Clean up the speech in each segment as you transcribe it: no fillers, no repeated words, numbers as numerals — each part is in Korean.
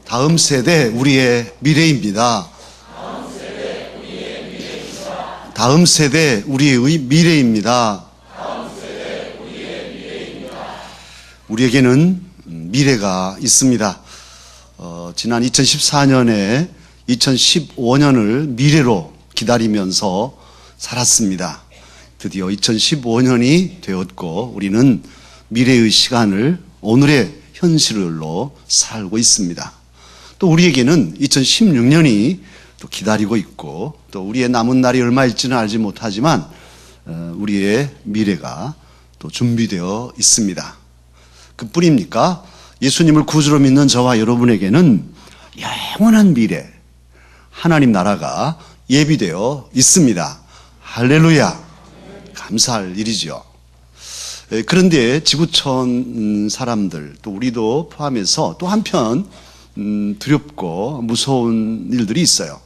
다음 세대 우리의 미래입니다. 다음 세대 우리의 미래입니다. 우리에게는 미래가 있습니다. 지난 2014년에 2015년을 미래로 기다리면서 살았습니다. 드디어 2015년이 되었고 우리는 미래의 시간을 오늘의 현실로 살고 있습니다. 또 우리에게는 2016년이 또 기다리고 있고 또 우리의 남은 날이 얼마일지는 알지 못하지만 우리의 미래가 또 준비되어 있습니다. 그뿐입니까? 예수님을 구주로 믿는 저와 여러분에게는 영원한 미래, 하나님 나라가 예비되어 있습니다. 할렐루야! 감사할 일이죠. 그런데 지구촌 사람들, 또 우리도 포함해서 또 한편 두렵고 무서운 일들이 있어요.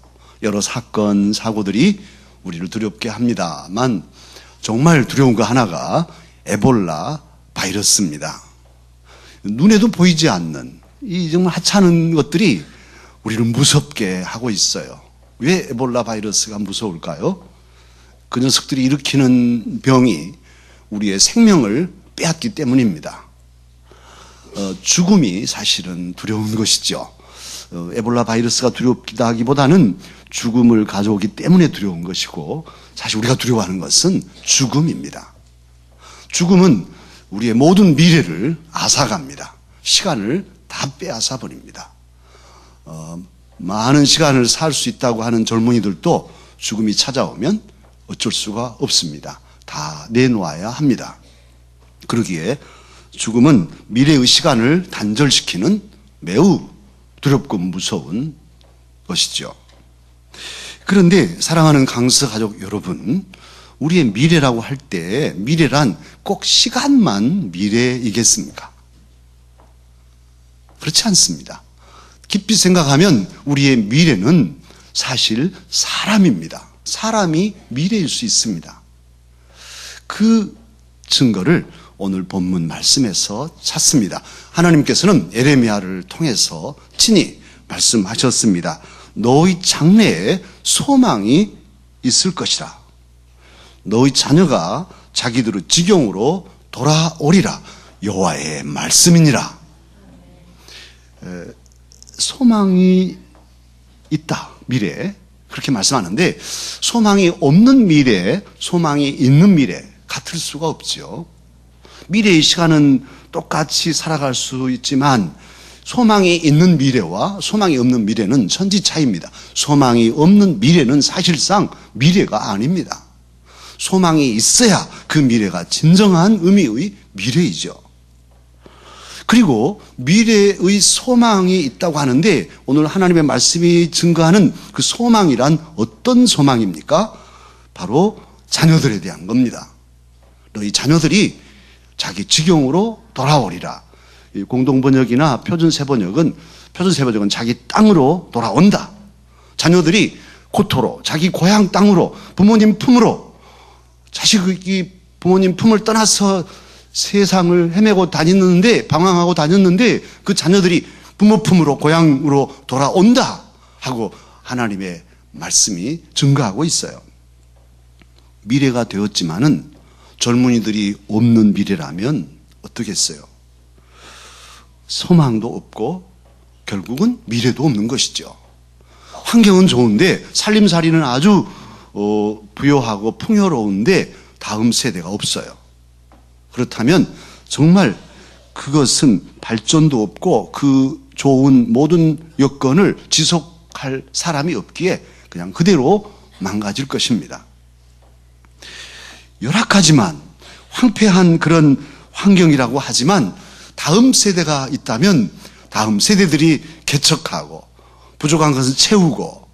여러 사건, 사고들이 우리를 두렵게 합니다만 정말 두려운 거 하나가 에볼라 바이러스입니다. 눈에도 보이지 않는 이 정말 하찮은 것들이 우리를 무섭게 하고 있어요. 왜 에볼라 바이러스가 무서울까요? 그 녀석들이 일으키는 병이 우리의 생명을 빼앗기 때문입니다. 죽음이 사실은 두려운 것이죠. 에볼라 바이러스가 두렵다 하기보다는 죽음을 가져오기 때문에 두려운 것이고 사실 우리가 두려워하는 것은 죽음입니다. 죽음은 우리의 모든 미래를 앗아갑니다. 시간을 다 빼앗아 버립니다. 많은 시간을 살 수 있다고 하는 젊은이들도 죽음이 찾아오면 어쩔 수가 없습니다. 다 내놓아야 합니다. 그러기에 죽음은 미래의 시간을 단절시키는 매우 두렵고 무서운 것이죠. 그런데 사랑하는 강서 가족 여러분, 우리의 미래라고 할 때 미래란 꼭 시간만 미래이겠습니까? 그렇지 않습니다. 깊이 생각하면 우리의 미래는 사실 사람입니다. 사람이 미래일 수 있습니다. 그 증거를 오늘 본문 말씀에서 찾습니다. 하나님께서는 예레미야를 통해서 친히 말씀하셨습니다. 너희 장래에 소망이 있을 것이라. 너희 자녀가 자기들의 지경으로 돌아오리라. 여호와의 말씀이니라. 소망이 있다. 미래. 그렇게 말씀하는데 소망이 없는 미래, 소망이 있는 미래 같을 수가 없죠. 미래의 시간은 똑같이 살아갈 수 있지만 소망이 있는 미래와 소망이 없는 미래는 천지 차이입니다. 소망이 없는 미래는 사실상 미래가 아닙니다. 소망이 있어야 그 미래가 진정한 의미의 미래이죠. 그리고 미래의 소망이 있다고 하는데 오늘 하나님의 말씀이 증거하는 그 소망이란 어떤 소망입니까? 바로 자녀들에 대한 겁니다. 너희 자녀들이 자기 지경으로 돌아오리라. 공동번역이나 표준세번역은 자기 땅으로 돌아온다. 자녀들이 고토로 자기 고향 땅으로 부모님 품으로 자식이 부모님 품을 떠나서 세상을 헤매고 다녔는데 방황하고 다녔는데 그 자녀들이 부모 품으로 고향으로 돌아온다 하고 하나님의 말씀이 증거하고 있어요. 미래가 되었지만은 젊은이들이 없는 미래라면 어떻겠어요? 소망도 없고 결국은 미래도 없는 것이죠. 환경은 좋은데 살림살이는 아주 부유하고 풍요로운데 다음 세대가 없어요. 그렇다면 정말 그것은 발전도 없고 그 좋은 모든 여건을 지속할 사람이 없기에 그냥 그대로 망가질 것입니다. 열악하지만 황폐한 그런 환경이라고 하지만 다음 세대가 있다면 다음 세대들이 개척하고 부족한 것을 채우고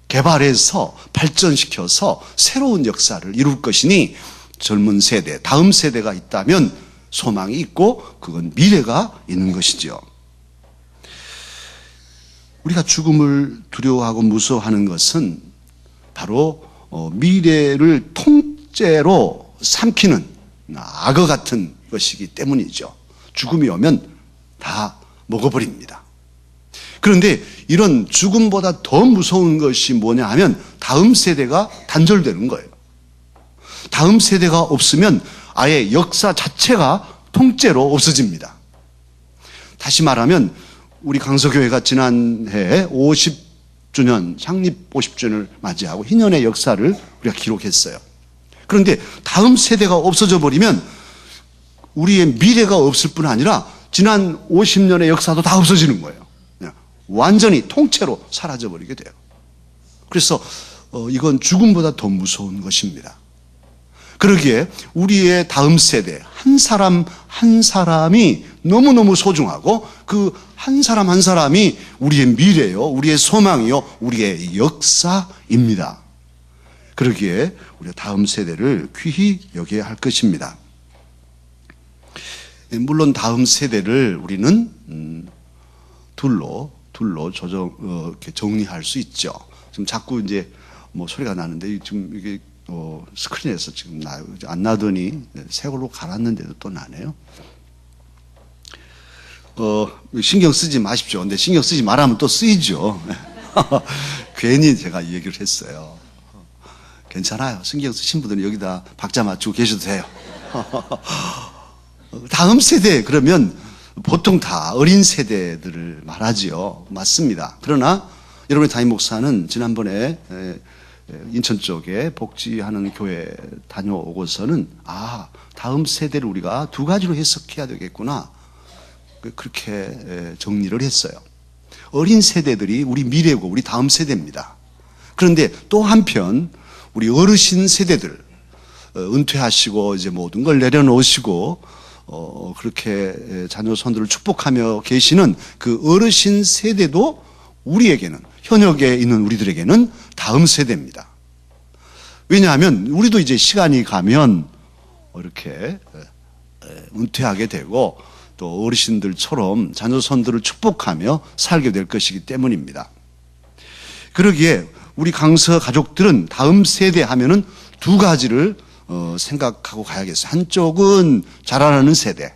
개발해서 발전시켜서 새로운 역사를 이룰 것이니 젊은 세대, 다음 세대가 있다면 소망이 있고 그건 미래가 있는 것이죠. 우리가 죽음을 두려워하고 무서워하는 것은 바로 미래를 통째로 삼키는 악어 같은 것이기 때문이죠. 죽음이 오면 다 먹어버립니다. 그런데 이런 죽음보다 더 무서운 것이 뭐냐 하면 다음 세대가 단절되는 거예요. 다음 세대가 없으면 아예 역사 자체가 통째로 없어집니다. 다시 말하면 우리 강서교회가 지난해 50주년, 창립 50주년을 맞이하고 희년의 역사를 우리가 기록했어요. 그런데 다음 세대가 없어져 버리면 우리의 미래가 없을 뿐 아니라 지난 50년의 역사도 다 없어지는 거예요. 완전히 통째로 사라져 버리게 돼요. 그래서 이건 죽음보다 더 무서운 것입니다. 그러기에 우리의 다음 세대 한 사람 한 사람이 너무너무 소중하고 그 한 사람 한 사람이 우리의 미래요, 우리의 소망이요, 우리의 역사입니다. 그러기에 우리 다음 세대를 귀히 여겨야 할 것입니다. 물론 다음 세대를 우리는 둘로 이렇게 정리할 수 있죠. 지금 자꾸 이제 뭐 소리가 나는데 지금 이게 스크린에서 지금 나요. 안 나더니 새 걸로 갈았는데도 또 나네요. 신경 쓰지 마십시오. 근데 신경 쓰지 말하면 또 쓰이죠. 괜히 제가 이 얘기를 했어요. 괜찮아요. 신경 쓰신 분들은 여기다 박자 맞추고 계셔도 돼요. 다음 세대 그러면 보통 다 어린 세대들을 말하지요. 맞습니다. 그러나 여러분의 담임 목사는 지난번에 인천 쪽에 복지하는 교회 다녀오고서는 다음 세대를 우리가 두 가지로 해석해야 되겠구나. 그렇게 정리를 했어요. 어린 세대들이 우리 미래고 우리 다음 세대입니다. 그런데 또 한편 우리 어르신 세대들 은퇴하시고 이제 모든 걸 내려놓으시고 그렇게 자녀 손들을 축복하며 계시는 그 어르신 세대도 우리에게는 현역에 있는 우리들에게는 다음 세대입니다. 왜냐하면 우리도 이제 시간이 가면 이렇게 은퇴하게 되고 또 어르신들처럼 자녀 손들을 축복하며 살게 될 것이기 때문입니다. 그러기에 우리 강서 가족들은 다음 세대 하면은 두 가지를 생각하고 가야겠어요. 한쪽은 자라나는 세대,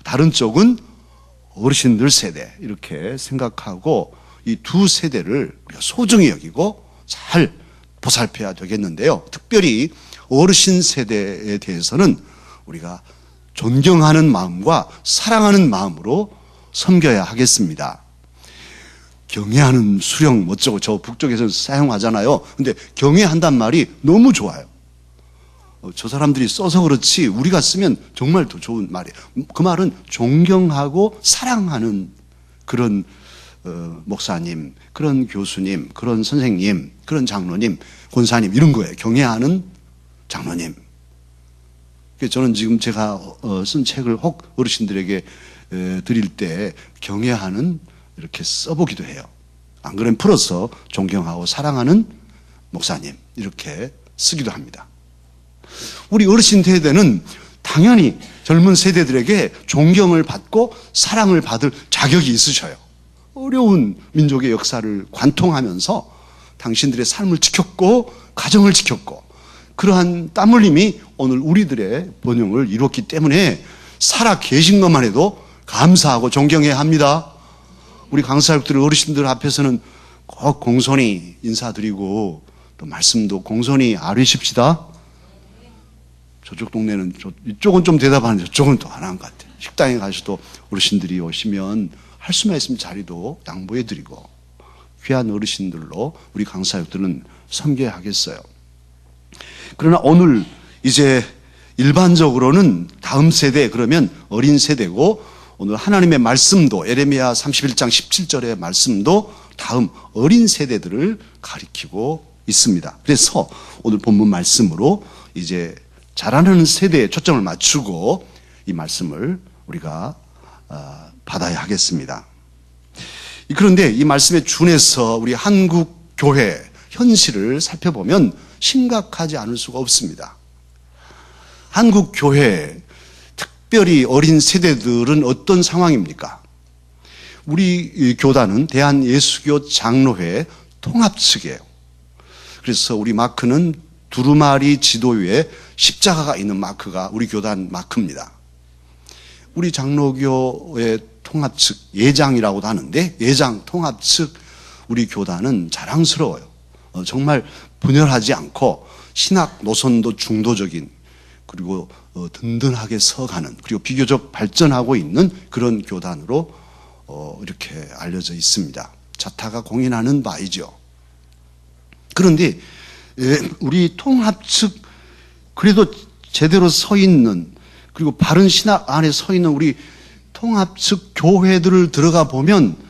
다른 쪽은 어르신들 세대 이렇게 생각하고 이 두 세대를 우리가 소중히 여기고 잘 보살펴야 되겠는데요. 특별히 어르신 세대에 대해서는 우리가 존경하는 마음과 사랑하는 마음으로 섬겨야 하겠습니다. 경애하는 수령 멋쩍고 저 북쪽에서는 사용하잖아요. 근데 경애한단 말이 너무 좋아요. 저 사람들이 써서 그렇지 우리가 쓰면 정말 더 좋은 말이에요. 그 말은 존경하고 사랑하는 그런 목사님, 그런 교수님, 그런 선생님, 그런 장로님, 권사님 이런 거예요. 경애하는 장로님. 저는 지금 제가 쓴 책을 혹 어르신들에게 드릴 때 경애하는 이렇게 써보기도 해요. 안 그러면 풀어서 존경하고 사랑하는 목사님 이렇게 쓰기도 합니다. 우리 어르신 세대는 당연히 젊은 세대들에게 존경을 받고 사랑을 받을 자격이 있으셔요. 어려운 민족의 역사를 관통하면서 당신들의 삶을 지켰고 가정을 지켰고 그러한 땀 흘림이 오늘 우리들의 번영을 이뤘기 때문에 살아 계신 것만 해도 감사하고 존경해야 합니다. 우리 강사역들 어르신들 앞에서는 꼭 공손히 인사드리고 또 말씀도 공손히 아뢰십시다. 저쪽 동네는 이쪽은 좀 대답하는데 저쪽은 또 안 한 것 같아요. 식당에 가셔도 어르신들이 오시면 할 수만 있으면 자리도 양보해드리고 귀한 어르신들로 우리 강사역들은 섬겨야 하겠어요. 그러나 오늘 이제 일반적으로는 다음 세대 그러면 어린 세대고 오늘 하나님의 말씀도 예레미야 31장 17절의 말씀도 다음 어린 세대들을 가리키고 있습니다. 그래서 오늘 본문 말씀으로 이제 자라나는 세대에 초점을 맞추고 이 말씀을 우리가 받아야 하겠습니다. 그런데 이 말씀에 준해서 우리 한국 교회 현실을 살펴보면 심각하지 않을 수가 없습니다. 한국 교회, 특별히 어린 세대들은 어떤 상황입니까? 우리 교단은 대한예수교 장로회 통합 측이에요. 그래서 우리 마크는 두루마리 지도 위에 십자가가 있는 마크가 우리 교단 마크입니다. 우리 장로교의 통합 측 예장이라고도 하는데 예장 통합 측 우리 교단은 자랑스러워요. 정말 분열하지 않고 신학 노선도 중도적인 그리고 든든하게 서가는 그리고 비교적 발전하고 있는 그런 교단으로 이렇게 알려져 있습니다. 자타가 공인하는 바이죠. 그런데 우리 통합 측 그래도 제대로 서 있는 그리고 바른 신학 안에 서 있는 우리 통합 측 교회들을 들어가 보면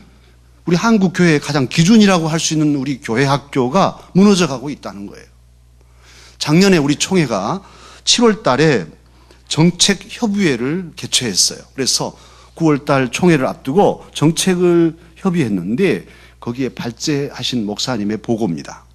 우리 한국 교회의 가장 기준이라고 할 수 있는 우리 교회 학교가 무너져 가고 있다는 거예요. 작년에 우리 총회가 7월 달에 정책협의회를 개최했어요. 그래서 9월 달 총회를 앞두고 정책을 협의했는데 거기에 발제하신 목사님의 보고입니다.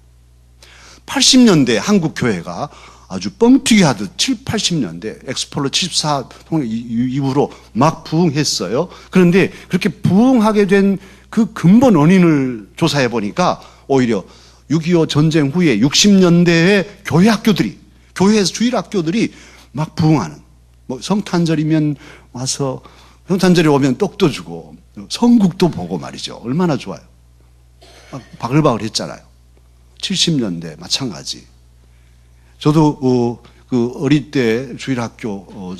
80년대 한국 교회가 아주 뻥튀기 하듯 7, 80년대 엑스폴로 74 이후로 막 부흥했어요. 그런데 그렇게 부흥하게 된 그 근본 원인을 조사해 보니까 오히려 6.25 전쟁 후에 60년대에 교회 학교들이 교회에서 주일 학교들이 막 부흥하는 뭐 성탄절이면 와서 성탄절에 오면 떡도 주고 성국도 보고 말이죠. 얼마나 좋아요. 막 바글바글 했잖아요. 70년대 마찬가지. 저도 그 어릴 때 주일학교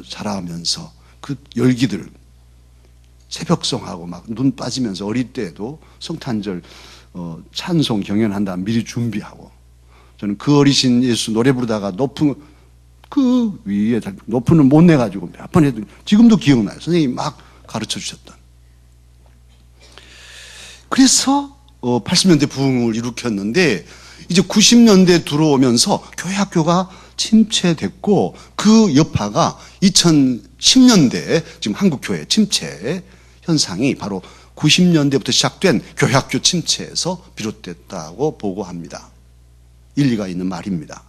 자라면서 그 열기들 새벽송하고 막 눈 빠지면서 어릴 때도 성탄절 찬송 경연한다 미리 준비하고 저는 그 어리신 예수 노래 부르다가 높은 그 위에 높은 못 내가지고 몇 번 해도 지금도 기억나요. 선생님이 막 가르쳐 주셨던. 그래서 80년대 부흥을 일으켰는데 이제 90년대 들어오면서 교회 학교가 침체됐고 그 여파가 2010년대 지금 한국교회 침체 현상이 바로 90년대부터 시작된 교회 학교 침체에서 비롯됐다고 보고합니다. 일리가 있는 말입니다.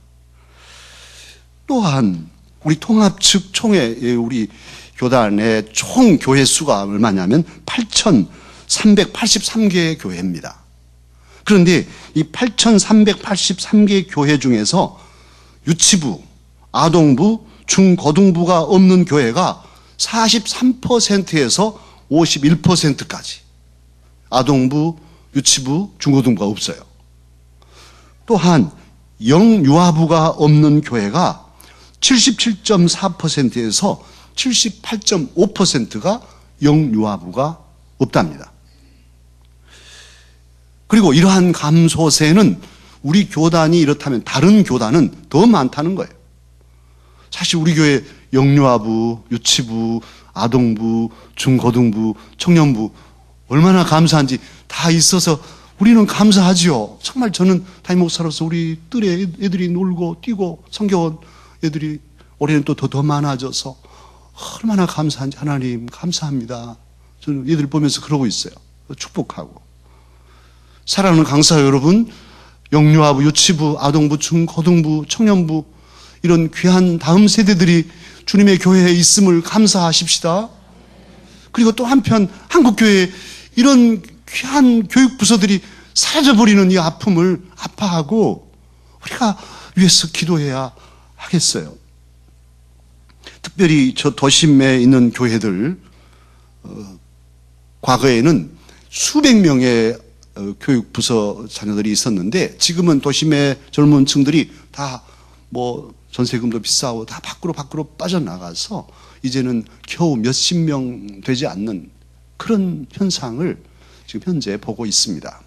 또한 우리 통합 측 총회 우리 교단의 총 교회 수가 얼마냐면 8,383개의 교회입니다. 그런데 이 8,383개 교회 중에서 유치부, 아동부, 중고등부가 없는 교회가 43%에서 51%까지 아동부, 유치부, 중고등부가 없어요. 또한 영유아부가 없는 교회가 77.4%에서 78.5%가 영유아부가 없답니다. 그리고 이러한 감소세는 우리 교단이 이렇다면 다른 교단은 더 많다는 거예요. 사실 우리 교회 영유아부, 유치부, 아동부, 중고등부, 청년부 얼마나 감사한지 다 있어서 우리는 감사하지요. 정말 저는 담임 목사로서 우리 뜰에 애들이 놀고 뛰고 성경원 애들이 올해는 또 더 많아져서 얼마나 감사한지 하나님 감사합니다. 저는 애들 보면서 그러고 있어요. 축복하고. 사랑하는 강사 여러분, 영유아부, 유치부, 아동부, 중고등부, 청년부 이런 귀한 다음 세대들이 주님의 교회에 있음을 감사하십시다. 그리고 또 한편 한국교회에 이런 귀한 교육부서들이 사라져버리는 이 아픔을 아파하고 우리가 위해서 기도해야 하겠어요. 특별히 저 도심에 있는 교회들 과거에는 수백 명의 교육부서 자녀들이 있었는데 지금은 도심의 젊은 층들이 다 뭐 전세금도 비싸고 다 밖으로 빠져나가서 이제는 겨우 몇십 명 되지 않는 그런 현상을 지금 현재 보고 있습니다.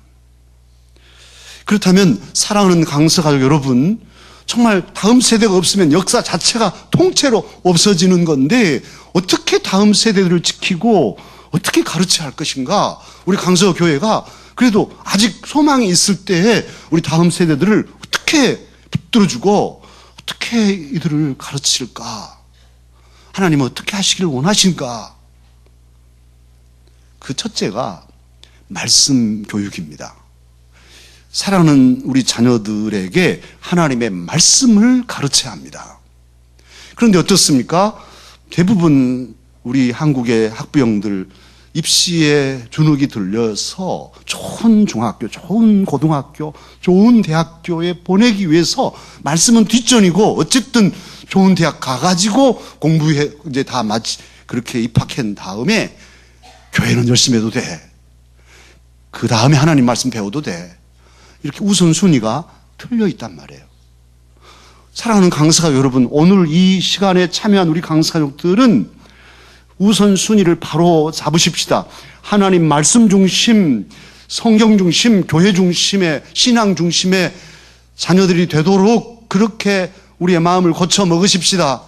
그렇다면 사랑하는 강서 가족 여러분, 정말 다음 세대가 없으면 역사 자체가 통째로 없어지는 건데 어떻게 다음 세대들을 지키고 어떻게 가르쳐야 할 것인가? 우리 강서 교회가 그래도 아직 소망이 있을 때에 우리 다음 세대들을 어떻게 붙들어주고 어떻게 이들을 가르칠까? 하나님은 어떻게 하시기를 원하신가? 그 첫째가 말씀 교육입니다. 사랑하는 우리 자녀들에게 하나님의 말씀을 가르쳐야 합니다. 그런데 어떻습니까? 대부분 우리 한국의 학부형들 입시에 주눅이 들려서 좋은 중학교, 좋은 고등학교, 좋은 대학교에 보내기 위해서 말씀은 뒷전이고 어쨌든 좋은 대학 가가지고 공부해 이제 다 마치 그렇게 입학한 다음에 교회는 열심히 해도 돼. 그 다음에 하나님 말씀 배워도 돼. 이렇게 우선순위가 틀려 있단 말이에요. 사랑하는 강사 여러분, 오늘 이 시간에 참여한 우리 강사 가족들은 우선순위를 바로 잡으십시다. 하나님 말씀 중심, 성경 중심, 교회 중심의, 신앙 중심의 자녀들이 되도록 그렇게 우리의 마음을 고쳐 먹으십시다.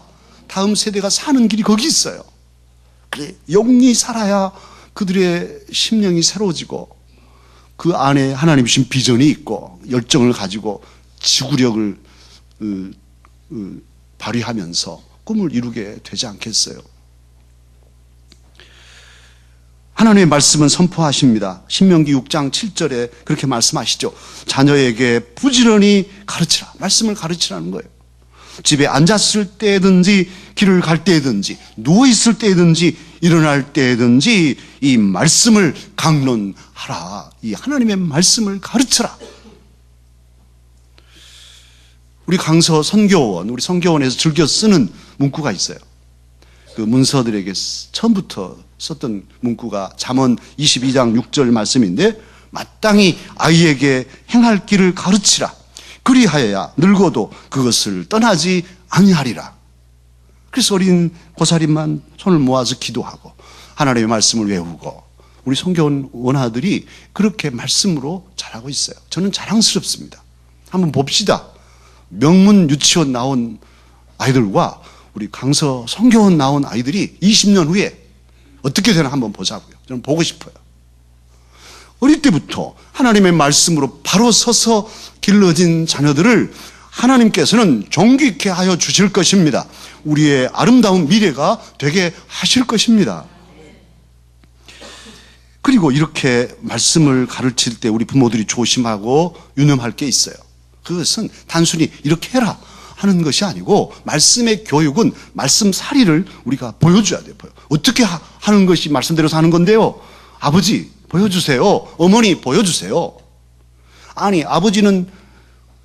다음 세대가 사는 길이 거기 있어요. 그래, 영리 살아야 그들의 심령이 새로워지고 그 안에 하나님 주신 비전이 있고 열정을 가지고 지구력을 발휘하면서 꿈을 이루게 되지 않겠어요? 하나님의 말씀은 선포하십니다. 신명기 6장 7절에 그렇게 말씀하시죠. 자녀에게 부지런히 가르치라. 말씀을 가르치라는 거예요. 집에 앉았을 때든지 길을 갈 때든지 누워있을 때든지 일어날 때든지 이 말씀을 강론하라. 이 하나님의 말씀을 가르쳐라. 우리 강서 선교원, 우리 선교원에서 즐겨 쓰는 문구가 있어요. 그 문서들에게 처음부터 썼던 문구가 잠언 22장 6절 말씀인데, 마땅히 아이에게 행할 길을 가르치라. 그리하여야 늙어도 그것을 떠나지 아니하리라. 그래서 어린 고사림만 손을 모아서 기도하고 하나님의 말씀을 외우고 우리 선교원 원아들이 그렇게 말씀으로 자라고 있어요. 저는 자랑스럽습니다. 한번 봅시다. 명문 유치원 나온 아이들과 우리 강서 선교원 나온 아이들이 20년 후에 어떻게 되나 한번 보자고요. 저는 보고 싶어요. 어릴 때부터 하나님의 말씀으로 바로 서서 길러진 자녀들을 하나님께서는 존귀케 하여 주실 것입니다. 우리의 아름다운 미래가 되게 하실 것입니다. 그리고 이렇게 말씀을 가르칠 때 우리 부모들이 조심하고 유념할 게 있어요. 그것은 단순히 이렇게 해라 하는 것이 아니고, 말씀의 교육은 말씀살이를 우리가 보여줘야 돼요. 어떻게 하는 것이 말씀대로 하는 건데요. 아버지 보여주세요. 어머니 보여주세요. 아니, 아버지는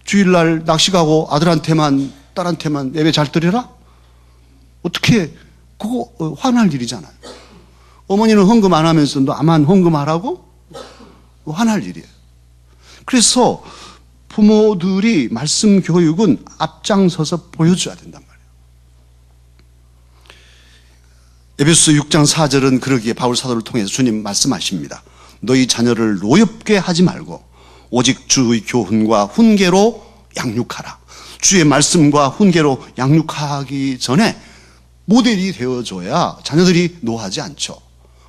주일날 낚시 가고 아들한테만 딸한테만 예배 잘 드려라? 어떻게, 그거 화날 일이잖아요. 어머니는 헌금 안 하면서 나만 헌금하라고? 화날 일이에요. 그래서 부모들이 말씀 교육은 앞장서서 보여줘야 된단 말이에요. 에베소서 6장 4절은 그러기에 바울 사도를 통해서 주님 말씀하십니다. 너희 자녀를 노엽게 하지 말고 오직 주의 교훈과 훈계로 양육하라. 주의 말씀과 훈계로 양육하기 전에 모델이 되어줘야 자녀들이 노하지 않죠.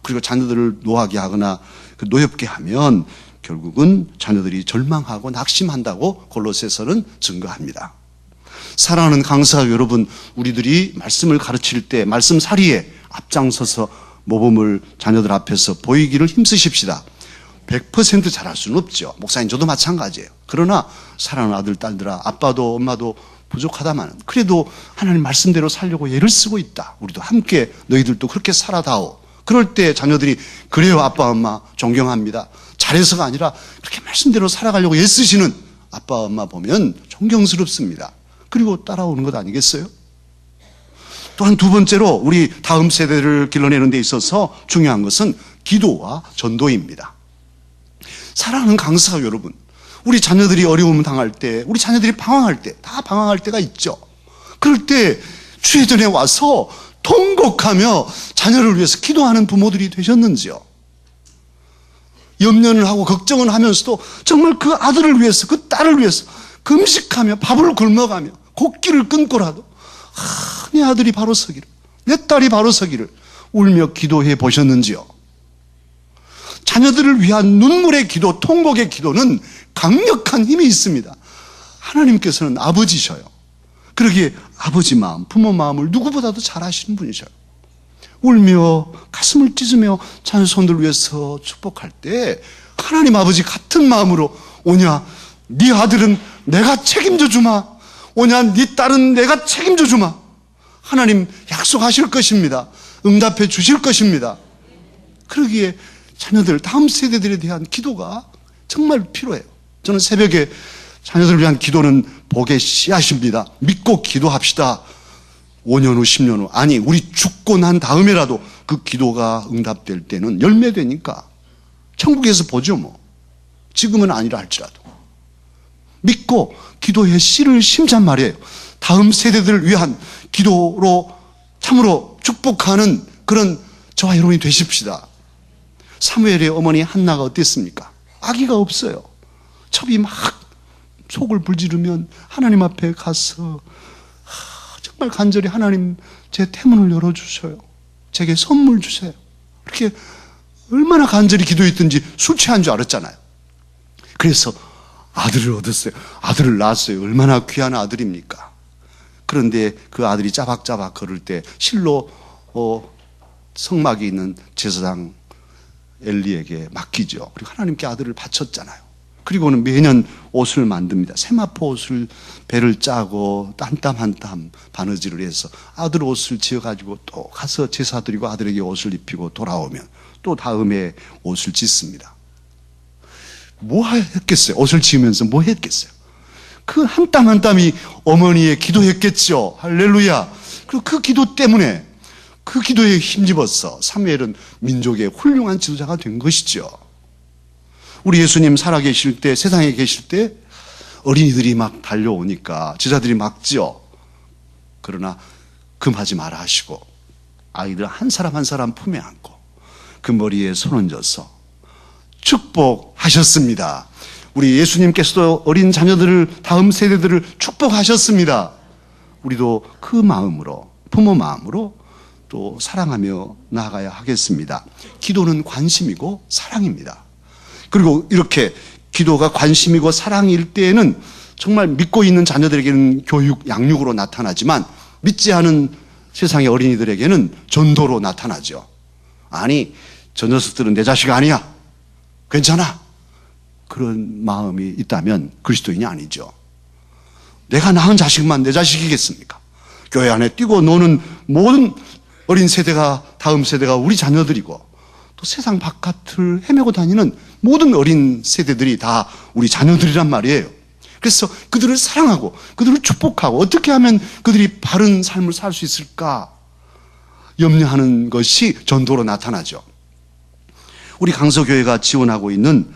그리고 자녀들을 노하게 하거나 노엽게 하면 결국은 자녀들이 절망하고 낙심한다고 골로새서는 증거합니다. 사랑하는 강사 여러분, 우리들이 말씀을 가르칠 때 말씀살이에 앞장서서 모범을 자녀들 앞에서 보이기를 힘쓰십시다. 100% 잘할 수는 없죠. 목사님 저도 마찬가지예요. 그러나 사랑하는 아들 딸들아, 아빠도 엄마도 부족하다만 그래도 하나님 말씀대로 살려고 애를 쓰고 있다. 우리도 함께 너희들도 그렇게 살아다오. 그럴 때 자녀들이 그래요 아빠 엄마 존경합니다. 잘해서가 아니라 그렇게 말씀대로 살아가려고 애쓰시는 아빠 엄마 보면 존경스럽습니다. 그리고 따라오는 것 아니겠어요? 또한 두 번째로 우리 다음 세대를 길러내는 데 있어서 중요한 것은 기도와 전도입니다. 사랑하는 강사 여러분, 우리 자녀들이 어려움 당할 때, 우리 자녀들이 방황할 때, 다 방황할 때가 있죠. 그럴 때 주의 전에 와서 통곡하며 자녀를 위해서 기도하는 부모들이 되셨는지요? 염려를 하고 걱정을 하면서도 정말 그 아들을 위해서, 그 딸을 위해서 금식하며 밥을 굶어가며 곡기를 끊고라도 내 아들이 바로 서기를, 내 딸이 바로 서기를 울며 기도해 보셨는지요? 자녀들을 위한 눈물의 기도, 통곡의 기도는 강력한 힘이 있습니다. 하나님께서는 아버지셔요. 그러기에 아버지 마음, 부모 마음을 누구보다도 잘 아시는 분이셔요. 울며 가슴을 찢으며 자녀 손들 위해서 축복할 때 하나님 아버지 같은 마음으로, 오냐 네 아들은 내가 책임져 주마, 오냐 네 딸은 내가 책임져 주마, 하나님 약속하실 것입니다. 응답해 주실 것입니다. 그러기에 자녀들, 다음 세대들에 대한 기도가 정말 필요해요. 저는 새벽에 자녀들을 위한 기도는 복의 씨앗입니다. 믿고 기도합시다. 5년 후, 10년 후, 아니 우리 죽고 난 다음에라도 그 기도가 응답될 때는 열매되니까 천국에서 보죠 뭐. 지금은 아니라 할지라도. 믿고 기도의 씨를 심잔 말이에요. 다음 세대들을 위한 기도로 참으로 축복하는 그런 저와 여러분이 되십시다. 사무엘의 어머니 한나가 어땠습니까? 아기가 없어요. 첩이 막 속을 불지르면 하나님 앞에 가서 정말 간절히 하나님 제 태문을 열어주셔요. 제게 선물 주세요. 이렇게 얼마나 간절히 기도했든지 술 취한 줄 알았잖아요. 그래서 아들을 얻었어요. 아들을 낳았어요. 얼마나 귀한 아들입니까? 그런데 그 아들이 짜박짜박 걸을 때 실로 성막이 있는 제사장 엘리에게 맡기죠. 그리고 하나님께 아들을 바쳤잖아요. 그리고는 매년 옷을 만듭니다. 세마포 옷을 배를 짜고 한 땀 한 땀 바느질을 해서 아들 옷을 지어가지고 또 가서 제사 드리고 아들에게 옷을 입히고 돌아오면 또 다음에 옷을 짓습니다. 뭐 했겠어요? 옷을 지으면서 뭐 했겠어요? 그 한 땀 한 땀이 어머니의 기도였겠죠. 할렐루야. 그리고 그 기도 때문에 그 기도에 힘입어서 사무엘은 민족의 훌륭한 지도자가 된 것이죠. 우리 예수님 살아계실 때, 세상에 계실 때 어린이들이 막 달려오니까 제자들이 막지요. 그러나 금하지 마라 하시고 아이들 한 사람 한 사람 품에 안고 그 머리에 손 얹어서 축복하셨습니다. 우리 예수님께서도 어린 자녀들을, 다음 세대들을 축복하셨습니다. 우리도 그 마음으로, 부모 마음으로 또 사랑하며 나아가야 하겠습니다. 기도는 관심이고 사랑입니다. 그리고 이렇게 기도가 관심이고 사랑일 때에는 정말 믿고 있는 자녀들에게는 교육, 양육으로 나타나지만 믿지 않은 세상의 어린이들에게는 전도로 나타나죠. 아니, 저 녀석들은 내 자식 아니야. 괜찮아. 그런 마음이 있다면 그리스도인이 아니죠. 내가 낳은 자식만 내 자식이겠습니까? 교회 안에 뛰고 노는 모든 어린 세대가, 다음 세대가 우리 자녀들이고 또 세상 바깥을 헤매고 다니는 모든 어린 세대들이 다 우리 자녀들이란 말이에요. 그래서 그들을 사랑하고 그들을 축복하고 어떻게 하면 그들이 바른 삶을 살 수 있을까 염려하는 것이 전도로 나타나죠. 우리 강서교회가 지원하고 있는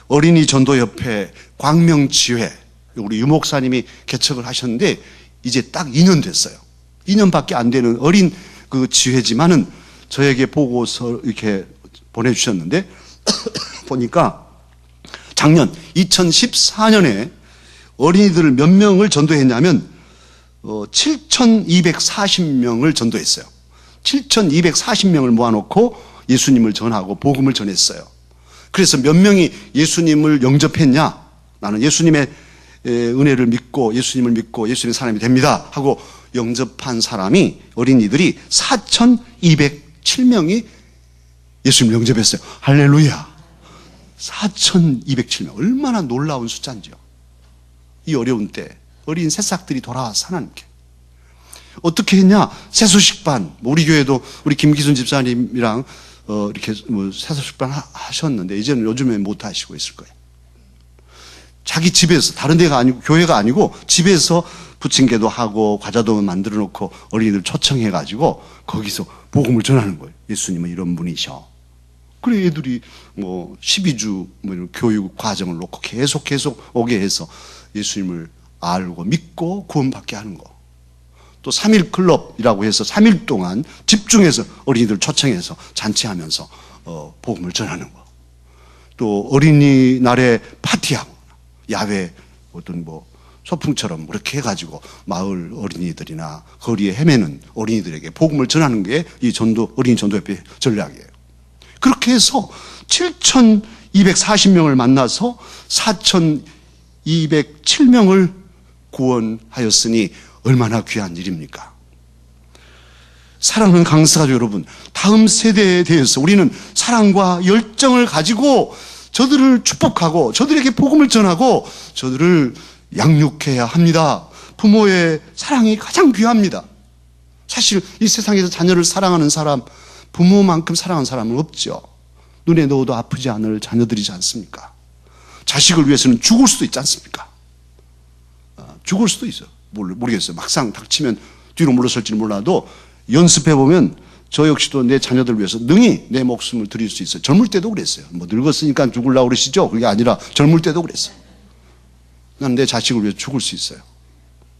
어린이 전도협회 광명지회, 우리 유 목사님이 개척을 하셨는데 이제 딱 2년 됐어요. 2년밖에 안 되는 어린 그 지회지만은 저에게 보고서 이렇게 보내주셨는데 보니까 작년 2014년에 어린이들을 몇 명을 전도했냐면 7,240명을 전도했어요. 7,240명을 모아놓고 예수님을 전하고 복음을 전했어요. 그래서 몇 명이 예수님을 영접했냐? 나는 예수님의 은혜를 믿고 예수님을 믿고 예수님의 사람이 됩니다 하고 영접한 사람이, 어린이들이 4,207명이 예수님을 영접했어요. 할렐루야. 4,207명. 얼마나 놀라운 숫자인지요. 이 어려운 때 어린 새싹들이 돌아와서 하나님께 어떻게 했냐? 새소식반. 우리 교회도 우리 김기순 집사님이랑 이렇게 새소식반 하셨는데 이제는 요즘에 못 하시고 있을 거예요. 자기 집에서, 다른 데가 아니고 교회가 아니고 집에서 부침개도 하고 과자도 만들어 놓고 어린이들 초청해 가지고 거기서 복음을 전하는 거예요. 예수님은 이런 분이셔. 그래 애들이 12주 이런 교육 과정을 놓고 계속 오게 해서 예수님을 알고 믿고 구원받게 하는 거. 또 3일 클럽이라고 해서 3일 동안 집중해서 어린이들 초청해서 잔치하면서 복음을 전하는 거. 또 어린이날에 파티하고 야외 어떤 소풍처럼 그렇게 해가지고 마을 어린이들이나 거리에 헤매는 어린이들에게 복음을 전하는 게 이 어린이 전도협회 전략이에요. 그렇게 해서 7,240명을 만나서 4,207명을 구원하였으니 얼마나 귀한 일입니까? 사랑하는 강사가족 여러분, 다음 세대에 대해서 우리는 사랑과 열정을 가지고 저들을 축복하고 저들에게 복음을 전하고 저들을 양육해야 합니다. 부모의 사랑이 가장 귀합니다. 사실 이 세상에서 자녀를 사랑하는 사람, 부모만큼 사랑하는 사람은 없죠. 눈에 넣어도 아프지 않을 자녀들이지 않습니까? 자식을 위해서는 죽을 수도 있지 않습니까? 죽을 수도 있어요. 모르겠어요. 막상 닥치면 뒤로 물러설지는 몰라도 연습해보면 저 역시도 내 자녀들 위해서 능히 내 목숨을 드릴 수 있어요. 젊을 때도 그랬어요. 뭐 늙었으니까 죽으려고 그러시죠? 그게 아니라 젊을 때도 그랬어요. 나는 내 자식을 위해서 죽을 수 있어요.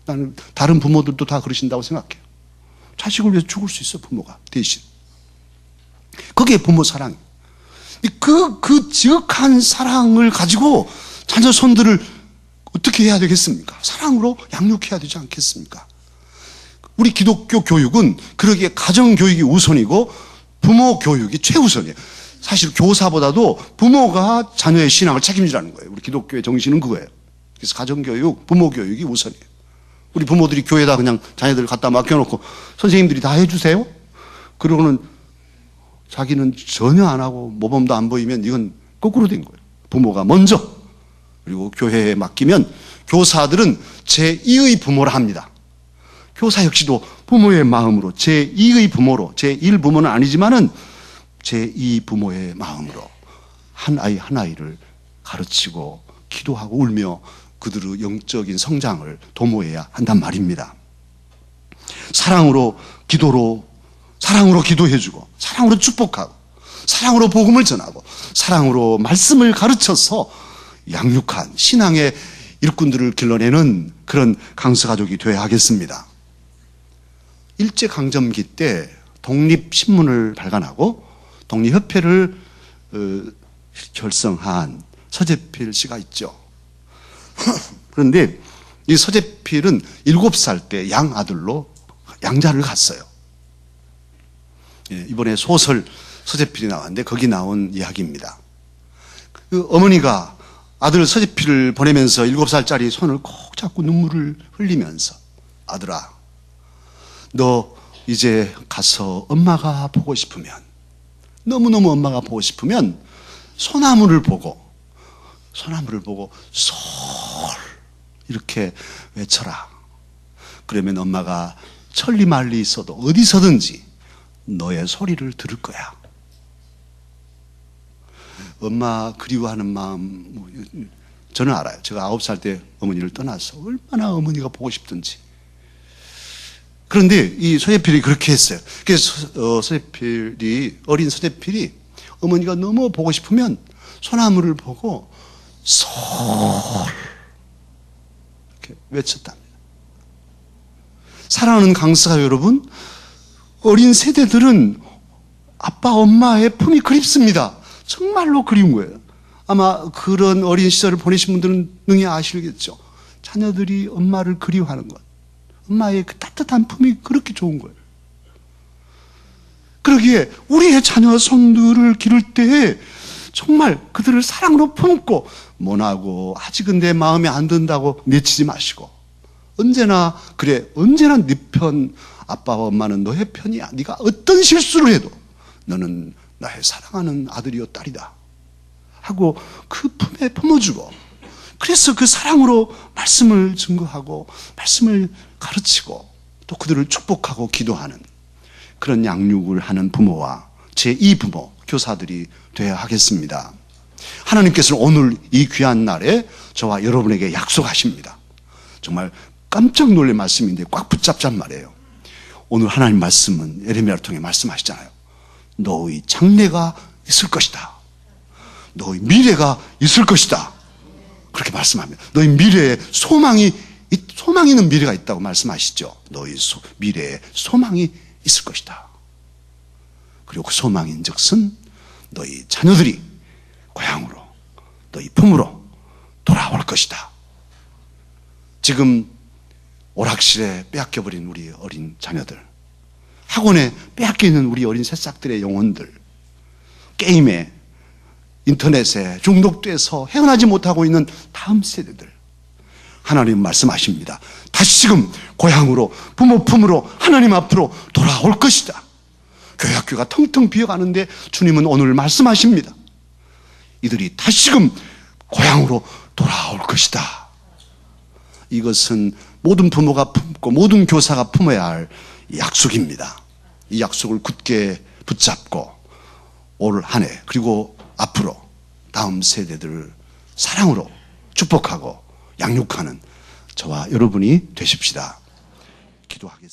나는 다른 부모들도 다 그러신다고 생각해요. 자식을 위해서 죽을 수 있어, 부모가 대신. 그게 부모 사랑이에요. 그 지극한 사랑을 가지고 자녀 손들을 어떻게 해야 되겠습니까? 사랑으로 양육해야 되지 않겠습니까? 우리 기독교 교육은 그러기에 가정 교육이 우선이고 부모 교육이 최우선이에요. 사실 교사보다도 부모가 자녀의 신앙을 책임지라는 거예요. 우리 기독교의 정신은 그거예요. 그래서 가정 교육, 부모 교육이 우선이에요. 우리 부모들이 교회에다 그냥 자녀들 갖다 맡겨놓고 선생님들이 다 해주세요. 그러고는 자기는 전혀 안 하고 모범도 안 보이면 이건 거꾸로 된 거예요. 부모가 먼저, 그리고 교회에 맡기면 교사들은 제2의 부모라 합니다. 교사 역시도 부모의 마음으로 제2의 부모로, 제1 부모는 아니지만은 제2 부모의 마음으로 한 아이 한 아이를 가르치고 기도하고 울며 그들의 영적인 성장을 도모해야 한단 말입니다. 사랑으로 기도해주고, 사랑으로 축복하고, 사랑으로 복음을 전하고, 사랑으로 말씀을 가르쳐서 양육한 신앙의 일꾼들을 길러내는 그런 강서가족이 되어야 하겠습니다. 일제강점기 때 독립신문을 발간하고 독립협회를 결성한 서재필 씨가 있죠. 그런데 이 서재필은 7살 때 양아들로 양자를 갔어요. 이번에 소설 서재필이 나왔는데 거기 나온 이야기입니다. 그 어머니가 아들 서재필을 보내면서 7살짜리 손을 꼭 잡고 눈물을 흘리면서, 아들아, 너 이제 가서 엄마가 보고 싶으면, 너무너무 엄마가 보고 싶으면 소나무를 보고 솔 이렇게 외쳐라. 그러면 엄마가 천리만리 있어도 어디서든지 너의 소리를 들을 거야. 엄마 그리워하는 마음 저는 알아요. 제가 9살 때 어머니를 떠나서 얼마나 어머니가 보고 싶든지. 그런데 이 서재필이 그렇게 했어요. 그래서 어린 서재필이 어머니가 너무 보고 싶으면 소나무를 보고 솔 이렇게 외쳤답니다. 사랑하는 강서가 여러분, 어린 세대들은 아빠 엄마의 품이 그립습니다. 정말로 그리운 거예요. 아마 그런 어린 시절을 보내신 분들은 능히 아시겠죠. 자녀들이 엄마를 그리워하는 것, 엄마의 그 따뜻한 품이 그렇게 좋은 거예요. 그러기에 우리의 자녀 손들을 기를 때에 정말 그들을 사랑으로 품고, 모나고 아직은 내 마음에 안 든다고 내치지 마시고, 언제나 네 편, 아빠와 엄마는 너의 편이야. 네가 어떤 실수를 해도 너는 나의 사랑하는 아들이요 딸이다 하고 그 품에 품어주고, 그래서 그 사랑으로 말씀을 증거하고 말씀을 가르치고 또 그들을 축복하고 기도하는 그런 양육을 하는 부모와 제2 부모, 교사들이 되어야 하겠습니다. 하나님께서는 오늘 이 귀한 날에 저와 여러분에게 약속하십니다. 정말 깜짝 놀랄 말씀인데 꽉 붙잡잔 말이에요. 오늘 하나님 말씀은 예레미야를 통해 말씀하시잖아요. 너의 장래가 있을 것이다. 너의 미래가 있을 것이다. 그렇게 말씀합니다. 너의 미래에 소망이 있는 미래가 있다고 말씀하시죠. 너의 미래에 소망이 있을 것이다. 그리고 그 소망인 즉슨 너희 자녀들이 고향으로, 너희 품으로 돌아올 것이다. 지금 오락실에 빼앗겨버린 우리 어린 자녀들, 학원에 빼앗겨 있는 우리 어린 새싹들의 영혼들, 게임에, 인터넷에 중독돼서 헤어나지 못하고 있는 다음 세대들, 하나님 말씀하십니다. 다시금 고향으로, 부모 품으로, 하나님 앞으로 돌아올 것이다. 교회 학교가 텅텅 비어가는데 주님은 오늘 말씀하십니다. 이들이 다시금 고향으로 돌아올 것이다. 이것은 모든 부모가 품고 모든 교사가 품어야 할 약속입니다. 이 약속을 굳게 붙잡고 올 한 해, 그리고 앞으로 다음 세대들을 사랑으로 축복하고 양육하는 저와 여러분이 되십시다. 기도하겠습니다.